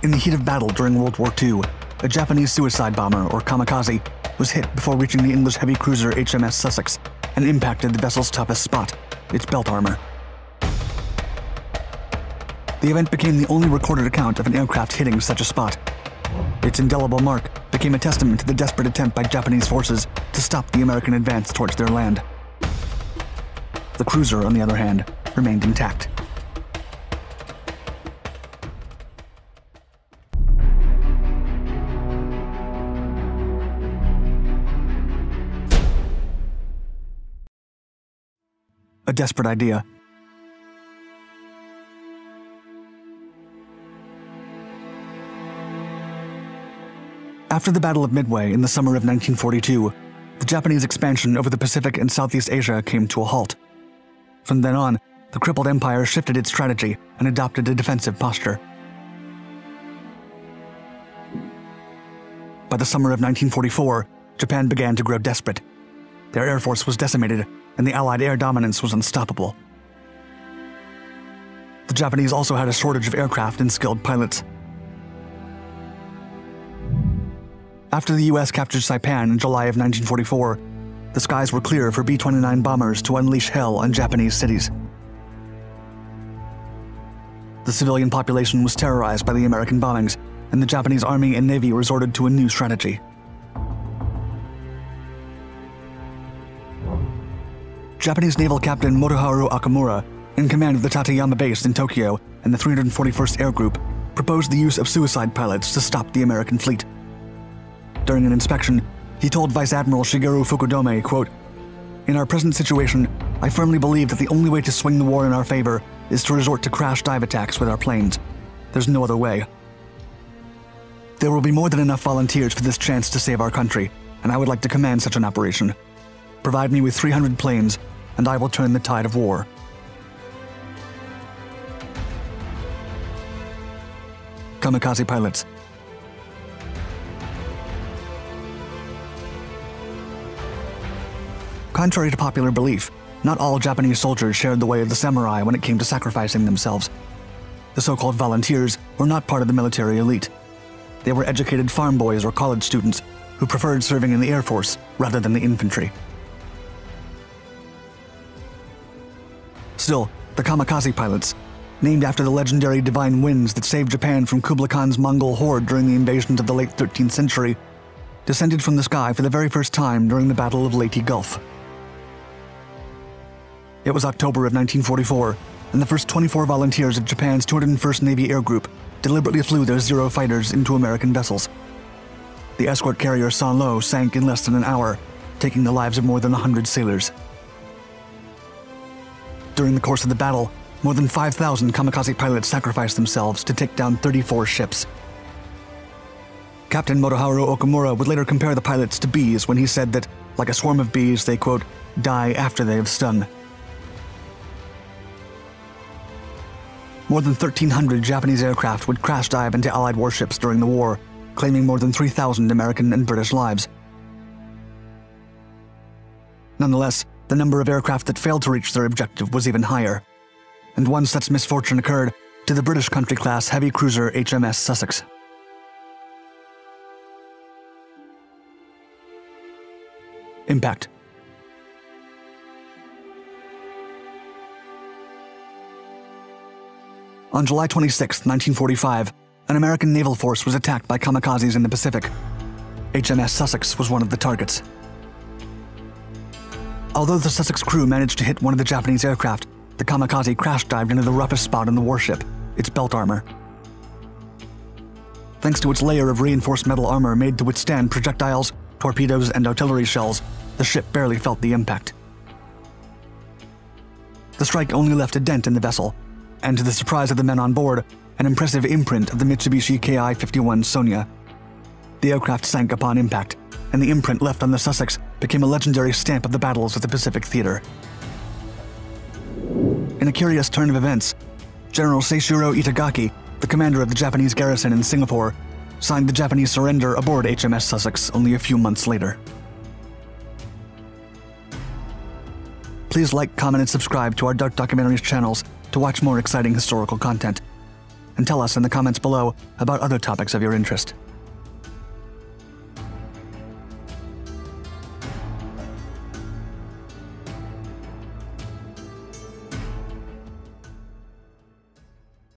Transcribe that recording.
In the heat of battle during World War II, a Japanese suicide bomber, or kamikaze, was hit before reaching the English heavy cruiser HMS Sussex and impacted the vessel's toughest spot, its belt armor. The event became the only recorded account of an aircraft hitting such a spot. Its indelible mark became a testament to the desperate attempt by Japanese forces to stop the American advance towards their land. The cruiser, on the other hand, remained intact. A desperate idea. After the Battle of Midway in the summer of 1942, the Japanese expansion over the Pacific and Southeast Asia came to a halt. From then on, the crippled empire shifted its strategy and adopted a defensive posture. By the summer of 1944, Japan began to grow desperate. Their air force was decimated, and the Allied air dominance was unstoppable. The Japanese also had a shortage of aircraft and skilled pilots. After the US captured Saipan in July of 1944, the skies were clear for B-29 bombers to unleash hell on Japanese cities. The civilian population was terrorized by the American bombings, and the Japanese Army and Navy resorted to a new strategy. Japanese naval captain Motoharu Okamura, in command of the Tateyama base in Tokyo and the 341st Air Group, proposed the use of suicide pilots to stop the American fleet. During an inspection, he told Vice Admiral Shigeru Fukudome, quote, "In our present situation, I firmly believe that the only way to swing the war in our favor is to resort to crash dive attacks with our planes. There's no other way. There will be more than enough volunteers for this chance to save our country, and I would like to command such an operation. Provide me with 300 planes, and I will turn the tide of war." Kamikaze Pilots. Contrary to popular belief, not all Japanese soldiers shared the way of the samurai when it came to sacrificing themselves. The so-called volunteers were not part of the military elite. They were educated farm boys or college students who preferred serving in the Air Force rather than the infantry. Still, the Kamikaze Pilots, named after the legendary divine winds that saved Japan from Kublai Khan's Mongol horde during the invasions of the late 13th century, descended from the sky for the very first time during the Battle of Leyte Gulf. It was October of 1944, and the first 24 volunteers of Japan's 201st Navy Air Group deliberately flew their Zero fighters into American vessels. The escort carrier San-Lo sank in less than an hour, taking the lives of more than 100 sailors. During the course of the battle, more than 5,000 kamikaze pilots sacrificed themselves to take down 34 ships. Captain Motoharu Okamura would later compare the pilots to bees when he said that, like a swarm of bees, they, quote, "die after they have stung." More than 1,300 Japanese aircraft would crash dive into Allied warships during the war, claiming more than 3,000 American and British lives. Nonetheless, the number of aircraft that failed to reach their objective was even higher, and one such misfortune occurred to the British country-class heavy cruiser HMS Sussex. Impact. On July 26, 1945, an American naval force was attacked by kamikazes in the Pacific. HMS Sussex was one of the targets. Although the Sussex crew managed to hit one of the Japanese aircraft, the kamikaze crash-dived into the roughest spot on the warship, its belt armor. Thanks to its layer of reinforced metal armor made to withstand projectiles, torpedoes, and artillery shells, the ship barely felt the impact. The strike only left a dent in the vessel, and to the surprise of the men on board, an impressive imprint of the Mitsubishi Ki-51 Sonia. The aircraft sank upon impact, and the imprint left on the Sussex became a legendary stamp of the battles of the Pacific Theater. In a curious turn of events, General Seishiro Itagaki, the commander of the Japanese garrison in Singapore, signed the Japanese surrender aboard HMS Sussex only a few months later. Please like, comment, and subscribe to our Dark Documentaries channels to watch more exciting historical content. and tell us in the comments below about other topics of your interest.